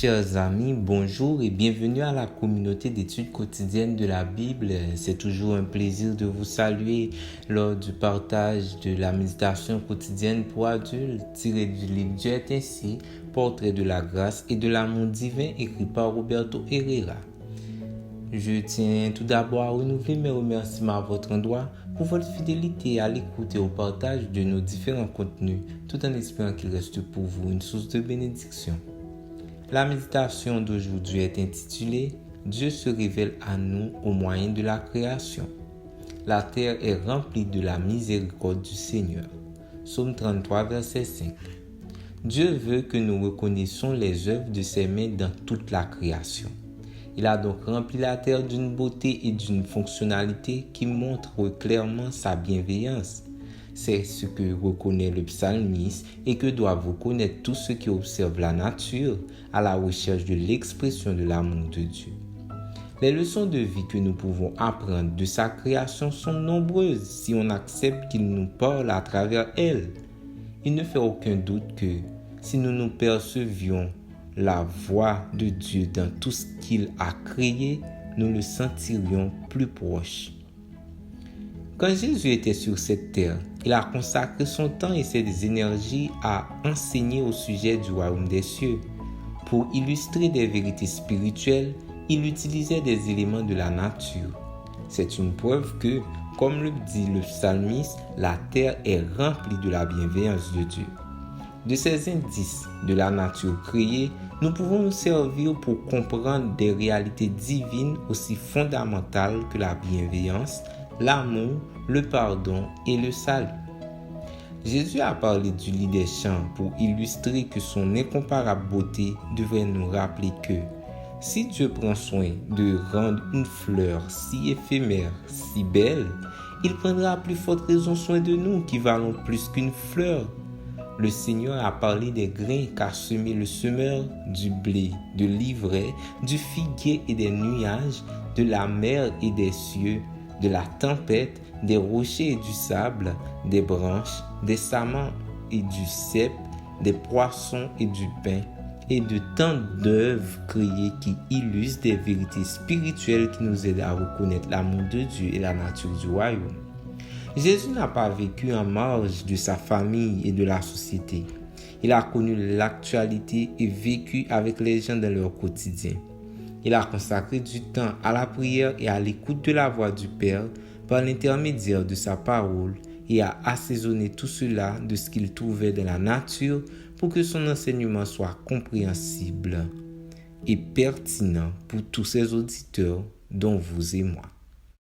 Chers amis, bonjour et bienvenue à la communauté d'études quotidiennes de la Bible. C'est toujours un plaisir de vous saluer lors du partage de la méditation quotidienne pour adultes tirée du livre Dieu est ainsi, portrait de la grâce et de l'amour divin écrit par Roberto Herrera. Je tiens tout d'abord à renouveler mes remerciements à votre endroit pour votre fidélité à l'écoute et au partage de nos différents contenus, tout en espérant qu'il reste pour vous une source de bénédiction. La méditation d'aujourd'hui est intitulée « Dieu se révèle à nous au moyen de la création ». La terre est remplie de la miséricorde du Seigneur. Psaume 33, verset 5. Dieu veut que nous reconnaissions les œuvres de ses mains dans toute la création. Il a donc rempli la terre d'une beauté et d'une fonctionnalité qui montrent clairement sa bienveillance. C'est ce que reconnaît le psalmiste et que doivent reconnaître tous ceux qui observent la nature à la recherche de l'expression de l'amour de Dieu. Les leçons de vie que nous pouvons apprendre de sa création sont nombreuses si on accepte qu'il nous parle à travers elle. Il ne fait aucun doute que si nous nous percevions la voix de Dieu dans tout ce qu'il a créé, nous le sentirions plus proche. Quand Jésus était sur cette terre, il a consacré son temps et ses énergies à enseigner au sujet du royaume des cieux. Pour illustrer des vérités spirituelles, il utilisait des éléments de la nature. C'est une preuve que, comme le dit le psalmiste, la terre est remplie de la bienveillance de Dieu. De ces indices de la nature créée, nous pouvons nous servir pour comprendre des réalités divines aussi fondamentales que la bienveillance, l'amour, le pardon et le salut. Jésus a parlé du lit des champs pour illustrer que son incomparable beauté devrait nous rappeler que si Dieu prend soin de rendre une fleur si éphémère, si belle, il prendra à plus forte raison soin de nous qui valons plus qu'une fleur. Le Seigneur a parlé des grains qu'a semé le semeur, du blé, de l'ivraie, du figuier et des nuages, de la mer et des cieux, de la tempête, des rochers et du sable, des branches, des samans et du cep, des poissons et du pain, et de tant d'œuvres créées qui illustrent des vérités spirituelles qui nous aident à reconnaître l'amour de Dieu et la nature du royaume. Jésus n'a pas vécu en marge de sa famille et de la société. Il a connu l'actualité et vécu avec les gens dans leur quotidien. Il a consacré du temps à la prière et à l'écoute de la voix du Père par l'intermédiaire de sa parole et a assaisonné tout cela de ce qu'il trouvait dans la nature pour que son enseignement soit compréhensible et pertinent pour tous ses auditeurs, dont vous et moi.